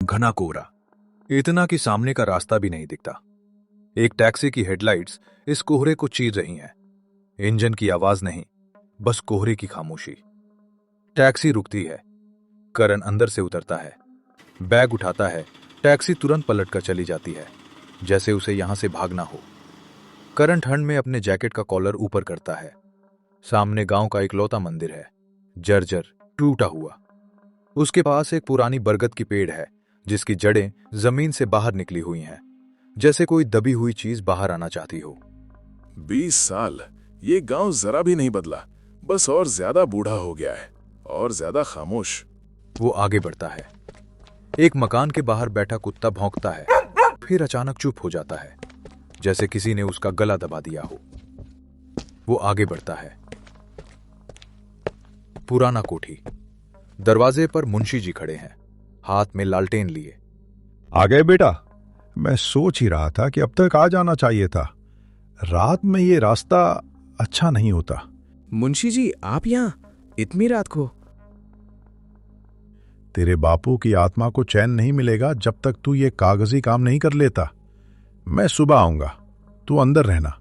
घना कोहरा, इतना कि सामने का रास्ता भी नहीं दिखता। एक टैक्सी की हेडलाइट्स इस कोहरे को चीर रही हैं। इंजन की आवाज नहीं, बस कोहरे की खामोशी। टैक्सी रुकती है। करण अंदर से उतरता है, बैग उठाता है। टैक्सी तुरंत पलटकर चली जाती है, जैसे उसे यहां से भागना हो। करण ठंड में अपने जैकेट का कॉलर ऊपर करता है। सामने गांव का इकलौता मंदिर है, जर्जर, टूटा हुआ। उसके पास एक पुरानी बरगद की पेड़ है, जिसकी जड़ें जमीन से बाहर निकली हुई हैं, जैसे कोई दबी हुई चीज बाहर आना चाहती हो। 20 साल, ये गांव जरा भी नहीं बदला, बस और ज्यादा बूढ़ा हो गया है और ज्यादा खामोश। वो आगे बढ़ता है। एक मकान के बाहर बैठा कुत्ता भौंकता है, फिर अचानक चुप हो जाता है, जैसे किसी ने उसका गला दबा दिया हो। वो आगे बढ़ता है। पुराना कोठी, दरवाजे पर मुंशी जी खड़े हैं, हाथ में लालटेन लिए। आ गए बेटा। मैं सोच ही रहा था कि अब तक आ जाना चाहिए था। रात में ये रास्ता अच्छा नहीं होता। मुंशी जी, आप यहाँ इतनी रात को? तेरे बापू की आत्मा को चैन नहीं मिलेगा जब तक तू ये कागजी काम नहीं कर लेता। मैं सुबह आऊंगा, तू अंदर रहना।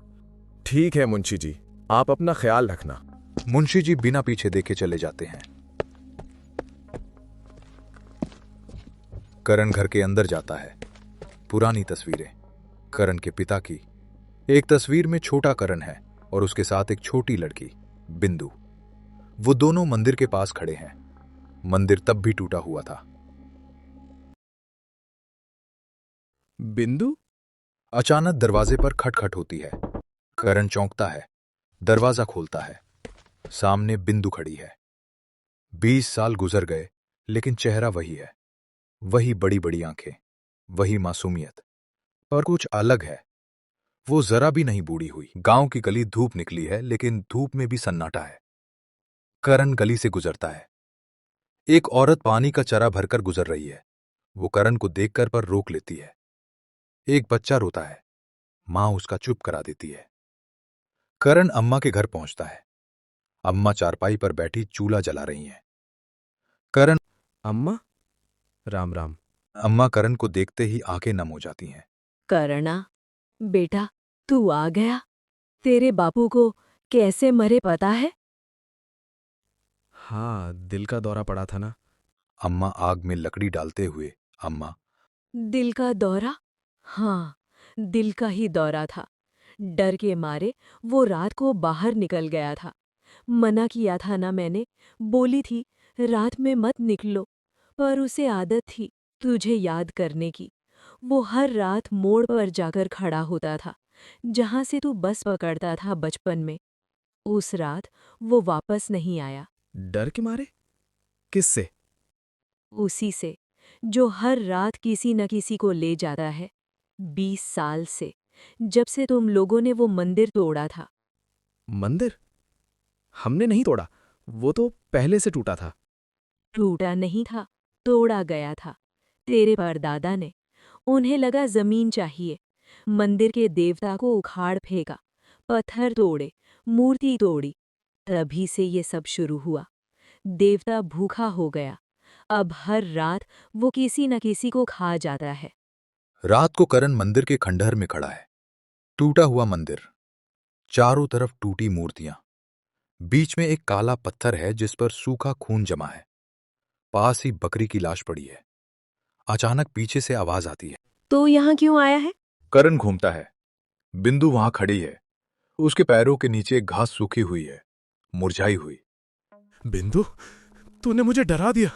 ठीक है मुंशी जी, आप अपना ख्याल रखना। मुंशी जी बिना पीछे देखे चले जाते हैं। करण घर के अंदर जाता है। पुरानी तस्वीरें, करण के पिता की। एक तस्वीर में छोटा करण है और उसके साथ एक छोटी लड़की, बिंदु। वो दोनों मंदिर के पास खड़े हैं। मंदिर तब भी टूटा हुआ था। बिंदु? अचानक दरवाजे पर खटखट होती है। करण चौंकता है, दरवाजा खोलता है। सामने बिंदु खड़ी है। 20 साल गुजर गए, लेकिन चेहरा वही है। वही बड़ी बड़ी आंखें, वही मासूमियत। पर कुछ अलग है, वो जरा भी नहीं बूढ़ी हुई। गांव की गली धूप निकली है, लेकिन धूप में भी सन्नाटा है। करण गली से गुजरता है। एक औरत पानी का चरा भरकर गुजर रही है। वो करण को देखकर पर रोक लेती है। एक बच्चा रोता है। मां उसका चुप करा देती है। करण अम्मा के घर पहुंचता है। अम्मा चारपाई पर बैठी चूल्हा जला रही हैं। करण अम्मा, राम राम। अम्मा करण को देखते ही आंखें नम हो जाती हैं। करना, बेटा, तू आ गया। तेरे बापू को कैसे मरे पता है? हाँ, दिल का दौरा पड़ा था ना। अम्मा आग में लकड़ी डालते हुए, अम्मा, दिल का दौरा? हाँ, दिल का ही दौरा था। डर के मारे वो रात को बाहर निकल गया था। मना किया था ना मैंने, बोली थी रात में मत निकलो, पर उसे आदत थी तुझे याद करने की। वो हर रात मोड़ पर जाकर खड़ा होता था, जहाँ से तू बस पकड़ता था बचपन में। उस रात वो वापस नहीं आया। डर के मारे? किससे? उसी से जो हर रात किसी न किसी को ले जाता है। 20 साल से, जब से तुम लोगों ने वो मंदिर तोड़ा था। मंदिर? हमने नहीं तोड़ा, वो तो पहले से टूटा था। टूटा नहीं था, तोड़ा गया था तेरे परदादा ने। उन्हें लगा जमीन चाहिए, मंदिर के देवता को उखाड़ फेंका, पत्थर तोड़े, मूर्ति तोड़ी। तभी से ये सब शुरू हुआ। देवता भूखा हो गया। अब हर रात वो किसी न किसी को खा जाता है। रात को करण मंदिर के खंडहर में खड़ा है। टूटा हुआ मंदिर, चारों तरफ टूटी मूर्तियां। बीच में एक काला पत्थर है जिस पर सूखा खून जमा है। पास ही बकरी की लाश पड़ी है। अचानक पीछे से आवाज आती है। तो यहाँ क्यों आया है? करण घूमता है। बिंदु वहां खड़ी है। उसके पैरों के नीचे घास सूखी हुई है, मुरझाई हुई। बिंदु, तूने मुझे डरा दिया।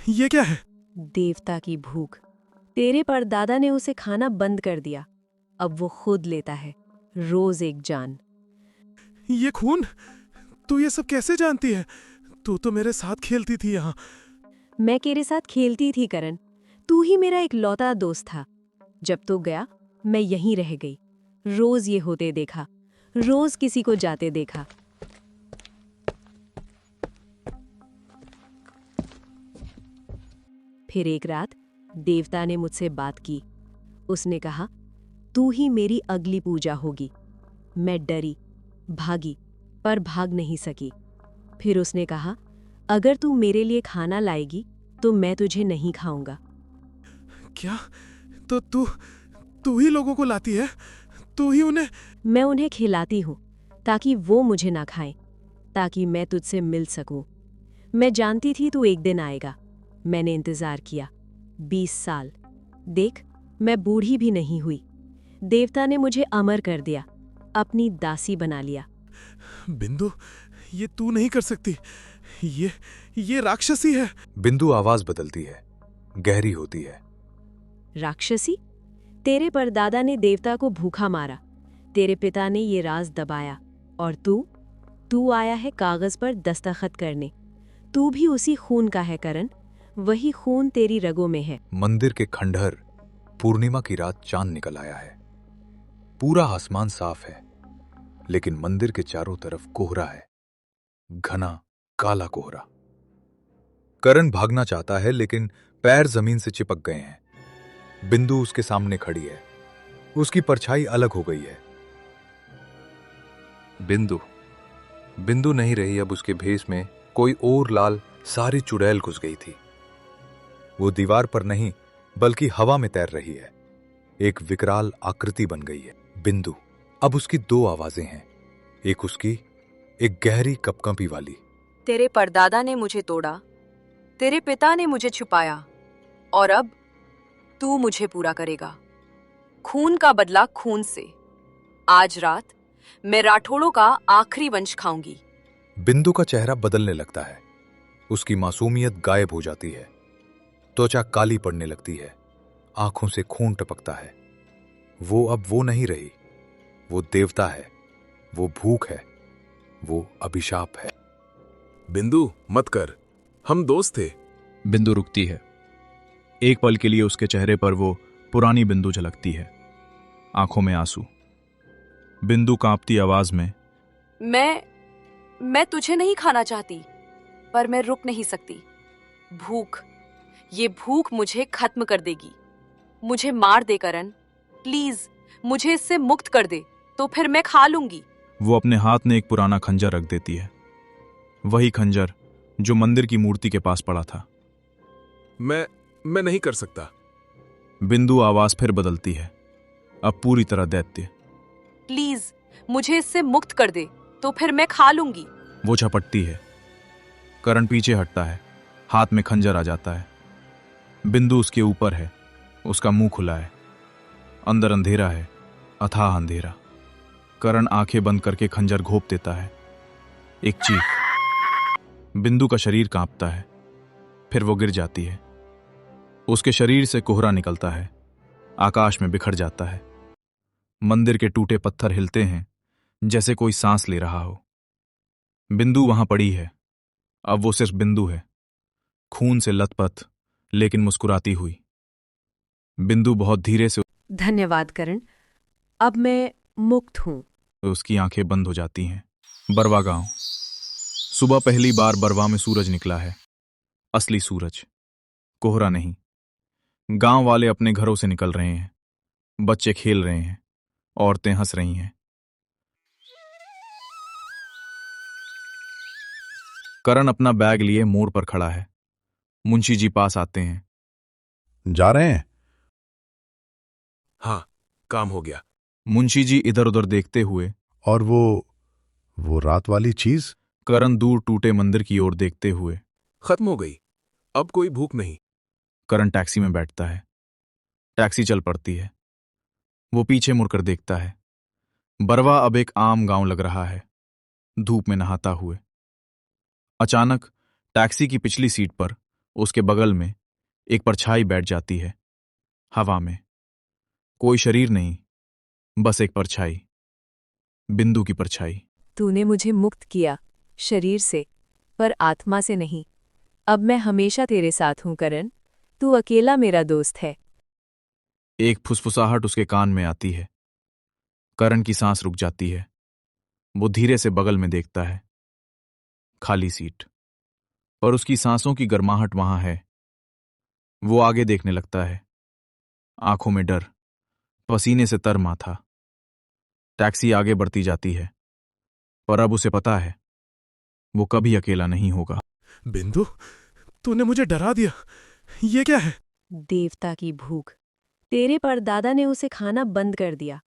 ये क्या है? देवता की भूख। तेरे परदादा ने उसे खाना बंद कर दिया। अब वो खुद लेता है, रोज एक जान। ये खून? तू ये सब कैसे जानती है? तू तो मेरे साथ खेलती थी यहाँ। मैं तेरे साथ खेलती थी करण, तू ही मेरा एक लौता दोस्त था। जब तू गया, मैं यहीं रह गई। रोज ये होते देखा, रोज किसी को जाते देखा। फिर एक रात देवता ने मुझसे बात की। उसने कहा, तू ही मेरी अगली पूजा होगी। मैं डरी, भागी, पर भाग नहीं सकी। फिर उसने कहा, अगर तू मेरे लिए खाना लाएगी तो मैं तुझे नहीं खाऊंगा। क्या? तो तू ही लोगों को लाती है? तू ही उन्हें? मैं उन्हें खिलाती हूँ ताकि वो मुझे ना खाएं, ताकि मैं तुझसे मिल सकूं। मैं जानती थी तू एक दिन आएगा। मैंने इंतजार किया 20 साल। देख, मैं बूढ़ी भी नहीं हुई। देवता ने मुझे अमर कर दिया, अपनी दासी बना लिया। बिंदु, ये तू नहीं कर सकती। ये राक्षसी है। बिंदु आवाज बदलती है, गहरी होती है। राक्षसी? तेरे परदादा ने देवता को भूखा मारा, तेरे पिता ने ये राज दबाया, और तू आया है कागज पर दस्तखत करने। तू भी उसी खून का है करण, वही खून तेरी रगों में है। मंदिर के खंडहर, पूर्णिमा की रात चांद निकल आया है। पूरा आसमान साफ है, लेकिन मंदिर के चारों तरफ कोहरा है, घना काला कोहरा। करण भागना चाहता है, लेकिन पैर जमीन से चिपक गए हैं। बिंदु उसके सामने खड़ी है, उसकी परछाई अलग हो गई है। बिंदु नहीं रही। अब उसके भेष में कोई और लाल सारी चुड़ैल घुस गई थी। वो दीवार पर नहीं, बल्कि हवा में तैर रही है, एक विकराल आकृति बन गई है। बिंदु, अब उसकी 2 आवाजें हैं, एक उसकी, एक गहरी कपकपी वाली। तेरे परदादा ने मुझे तोड़ा, तेरे पिता ने मुझे छुपाया, और अब तू मुझे पूरा करेगा। खून का बदला खून से। आज रात मैं राठौड़ों का आखिरी वंश खाऊंगी। बिंदु का चेहरा बदलने लगता है, उसकी मासूमियत गायब हो जाती है, त्वचा काली पड़ने लगती है, आंखों से खून टपकता है। वो अब वो नहीं रही, वो देवता है, वो भूख है, वो अभिशाप है। बिंदु, मत कर, हम दोस्त थे। बिंदु रुकती है। एक पल के लिए उसके चेहरे पर वो पुरानी बिंदु झलकती है, आंखों में आंसू। बिंदु कांपती आवाज में, मैं तुझे नहीं खाना चाहती, पर मैं रुक नहीं सकती। ये भूख मुझे खत्म कर देगी। मुझे मार दे करण, प्लीज मुझे इससे मुक्त कर दे, तो फिर मैं खा लूंगी। वो अपने हाथ में एक पुराना खंजर रख देती है, वही खंजर जो मंदिर की मूर्ति के पास पड़ा था। मैं नहीं कर सकता। बिंदु आवाज फिर बदलती है, अब पूरी तरह दैत्य। प्लीज मुझे इससे मुक्त कर दे, तो फिर मैं खा लूंगी। वो झपटती है, करण पीछे हटता है, हाथ में खंजर आ जाता है। बिंदु उसके ऊपर है, उसका मुंह खुला है, अंदर अंधेरा है, अथाह अंधेरा। करण आंखें बंद करके खंजर घोंप देता है, एक चीख। बिंदु का शरीर कांपता है, फिर वो गिर जाती है। उसके शरीर से कोहरा निकलता है, आकाश में बिखर जाता है। मंदिर के टूटे पत्थर हिलते हैं, जैसे कोई सांस ले रहा हो। बिंदु वहां पड़ी है, अब वो सिर्फ बिंदु है, खून से लथपथ, लेकिन मुस्कुराती हुई। बिंदु बहुत धीरे से धन्यवाद करण, अब मैं मुक्त हूँ। उसकी आंखें बंद हो जाती हैं। बरवा गांव। सुबह पहली बार बरवा में सूरज निकला है, असली सूरज, कोहरा नहीं। गांव वाले अपने घरों से निकल रहे हैं, बच्चे खेल रहे हैं, औरतें हंस रही हैं। करण अपना बैग लिए मोड़ पर खड़ा है। मुंशी जी पास आते हैं। जा रहे हैं? हाँ, काम हो गया। मुंशी जी इधर उधर देखते हुए, और वो रात वाली चीज? करण दूर टूटे मंदिर की ओर देखते हुए, खत्म हो गई, अब कोई भूख नहीं। करण टैक्सी में बैठता है। टैक्सी चल पड़ती है। वो पीछे मुड़कर देखता है। बरवा अब एक आम गांव लग रहा है, धूप में नहाता हुए। अचानक टैक्सी की पिछली सीट पर उसके बगल में एक परछाई बैठ जाती है, हवा में। कोई शरीर नहीं, बस एक परछाई, बिंदु की परछाई। तूने मुझे मुक्त किया, शरीर से, पर आत्मा से नहीं। अब मैं हमेशा तेरे साथ हूं करण, तू अकेला मेरा दोस्त है। एक फुसफुसाहट उसके कान में आती है। करण की सांस रुक जाती है। वो धीरे से बगल में देखता है, खाली सीट, पर उसकी सांसों की गर्माहट वहां है। वो आगे देखने लगता है, आंखों में डर, पसीने से तर माथा। टैक्सी आगे बढ़ती जाती है, पर अब उसे पता है वो कभी अकेला नहीं होगा। बिंदु, तूने मुझे डरा दिया। ये क्या है? देवता की भूख। तेरे परदादा ने उसे खाना बंद कर दिया।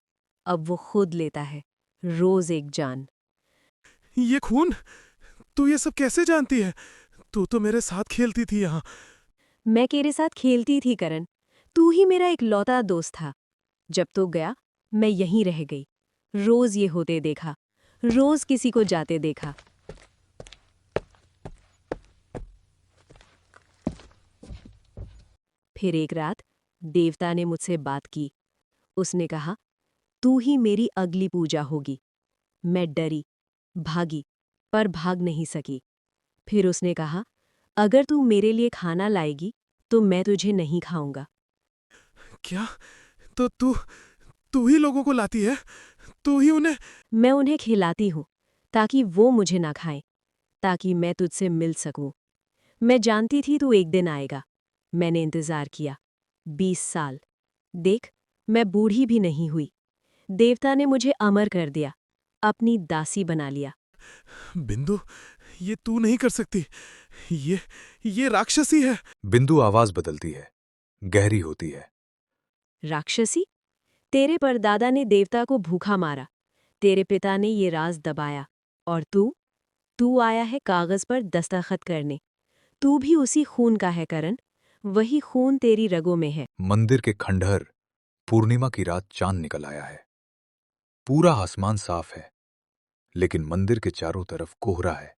अब वो खुद लेता है, रोज एक जान। ये खून, तू ये सब कैसे जानती है? तू तो मेरे साथ खेलती थी यहाँ। मैं तेरे साथ खेलती थी करण। तू ही मेरा इकलौता दोस्त था। जब तू गया, मैं यहीं रह गई। रोज ये होते देखा, रोज किसी को जाते देखा। फिर एक रात देवता ने मुझसे बात की। उसने कहा, तू ही मेरी अगली पूजा होगी। मैं डरी, भागी, पर भाग नहीं सकी। फिर उसने कहा, अगर तू मेरे लिए खाना लाएगी तो मैं तुझे नहीं खाऊंगा। क्या? तो तू ही लोगों को लाती है? तू ही उन्हें? मैं उन्हें खिलाती हूँ ताकि वो मुझे ना खाएं, ताकि मैं तुझसे मिल सकूं। मैं जानती थी तू एक दिन आएगा। मैंने इंतजार किया 20 साल। देख, मैं बूढ़ी भी नहीं हुई। देवता ने मुझे अमर कर दिया, अपनी दासी बना लिया। बिंदु, ये तू नहीं कर सकती। ये राक्षसी है। बिंदु आवाज बदलती है, गहरी होती है। राक्षसी? तेरे परदादा ने देवता को भूखा मारा। तेरे पिता ने ये राज दबाया। और तू आया है कागज पर दस्तखत करने। तू भी उसी खून का है करण। वही खून तेरी रगों में है। मंदिर के खंडहर, पूर्णिमा की रात चांद निकल आया है। पूरा आसमान साफ है, लेकिन मंदिर के चारों तरफ कोहरा है,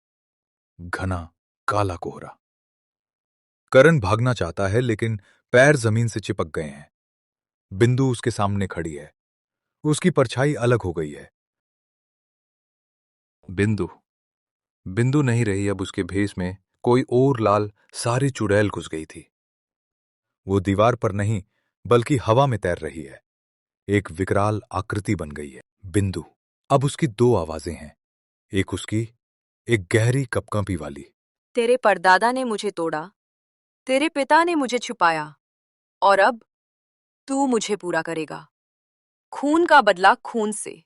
घना काला कोहरा। करण भागना चाहता है, लेकिन पैर जमीन से चिपक गए हैं। बिंदु उसके सामने खड़ी है। उसकी परछाई अलग हो गई है। बिंदु बिंदु नहीं रही। अब उसके भेष में कोई और लाल सारी चुड़ैल घुस गई थी। वो दीवार पर नहीं, बल्कि हवा में तैर रही है। एक विकराल आकृति बन गई है। बिंदु। अब उसकी दो आवाजें हैं, एक उसकी, एक गहरी कपकपी वाली। तेरे परदादा ने मुझे तोड़ा, तेरे पिता ने मुझे छुपाया, और अब तू मुझे पूरा करेगा। खून का बदला खून से।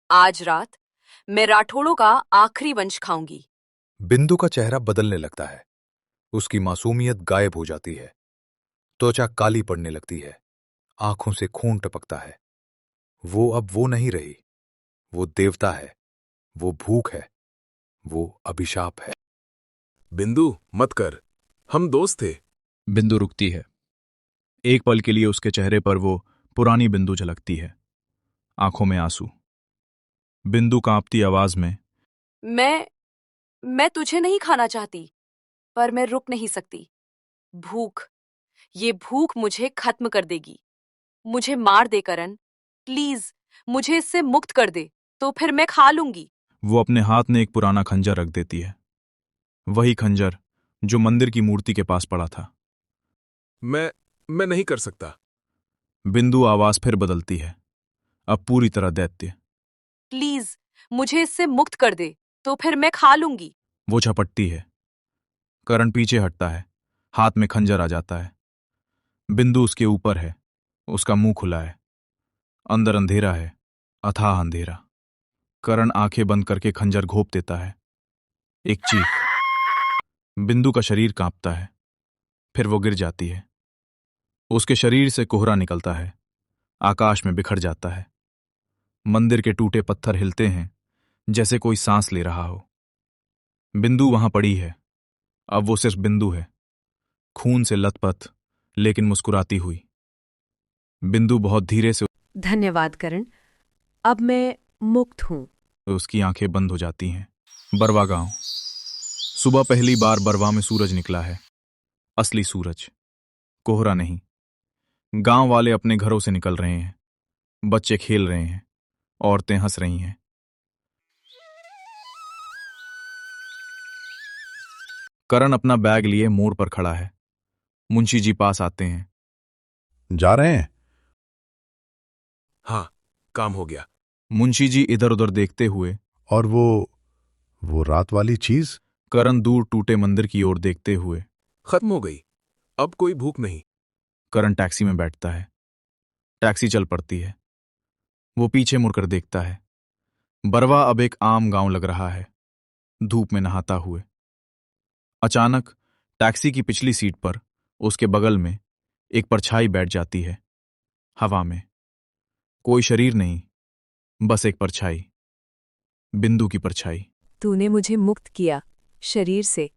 आज रात मैं राठौड़ों का आखिरी वंश खाऊंगी। बिंदु का चेहरा बदलने लगता है। उसकी मासूमियत गायब हो जाती है। त्वचा काली पड़ने लगती है। आंखों से खून टपकता है। वो अब वो नहीं रही। वो देवता है, वो भूख है, वो अभिशाप है। बिंदु, मत कर। हम दोस्त थे। बिंदु रुकती है। एक पल के लिए उसके चेहरे पर वो पुरानी बिंदु झलकती है, आंखों में आंसू। बिंदु कांपती आवाज में, मैं तुझे नहीं खाना चाहती, पर मैं रुक नहीं सकती। भूख, ये भूख मुझे खत्म कर देगी। मुझे मार दे करण, प्लीज मुझे इससे मुक्त कर दे, तो फिर मैं खा लूंगी। वो अपने हाथ में एक पुराना खंजर रख देती है, वही खंजर जो मंदिर की मूर्ति के पास पड़ा था। मैं नहीं कर सकता। बिंदु आवाज फिर बदलती है, अब पूरी तरह दैत्य। प्लीज मुझे इससे मुक्त कर दे, तो फिर मैं खा लूंगी। वो झपटती है। करण पीछे हटता है, हाथ में खंजर आ जाता है। बिंदु उसके ऊपर है, उसका मुंह खुला है। अंदर अंधेरा है, अथाह अंधेरा। करण आंखें बंद करके खंजर घोंप देता है। एक चीख। बिंदु का शरीर कांपता है, फिर वो गिर जाती है। उसके शरीर से कोहरा निकलता है, आकाश में बिखर जाता है। मंदिर के टूटे पत्थर हिलते हैं, जैसे कोई सांस ले रहा हो। बिंदु वहां पड़ी है। अब वो सिर्फ बिंदु है, खून से लथपथ, लेकिन मुस्कुराती हुई। बिंदु बहुत धीरे से धन्यवाद करण। अब मैं मुक्त हूँ। उसकी आंखें बंद हो जाती हैं। बरवा गांव। सुबह पहली बार बरवा में सूरज निकला है, असली सूरज, कोहरा नहीं। गांव वाले अपने घरों से निकल रहे हैं, बच्चे खेल रहे हैं, औरतें हंस रही हैं। करण अपना बैग लिए मोड़ पर खड़ा है। मुंशी जी पास आते हैं। जा रहे हैं? हाँ, काम हो गया। मुंशी जी इधर उधर देखते हुए, और वो रात वाली चीज? करण दूर टूटे मंदिर की ओर देखते हुए। खत्म हो गई, अब कोई भूख नहीं। करण टैक्सी में बैठता है। टैक्सी चल पड़ती है। वो पीछे मुड़कर देखता है। बरवा अब एक आम गांव लग रहा है, धूप में नहाता हुए। अचानक टैक्सी की पिछली सीट पर, उसके बगल में, एक परछाई बैठ जाती है हवा में। कोई शरीर नहीं, बस एक परछाई, बिंदु की परछाई। तूने मुझे मुक्त किया शरीर से,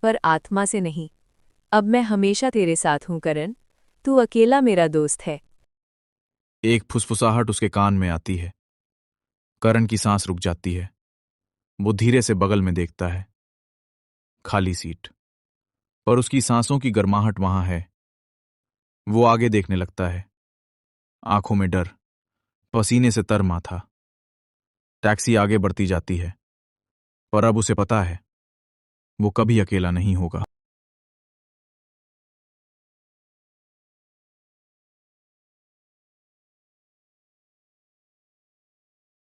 पर आत्मा से नहीं। अब मैं हमेशा तेरे साथ हूं करण। तू अकेला मेरा दोस्त है। एक फुसफुसाहट उसके कान में आती है। करण की सांस रुक जाती है। वो धीरे से बगल में देखता है। खाली सीट, पर उसकी सांसों की गर्माहट वहां है। वो आगे देखने लगता है, आंखों में डर, पसीने से तर माथा। टैक्सी आगे बढ़ती जाती है, पर अब उसे पता है वो कभी अकेला नहीं होगा।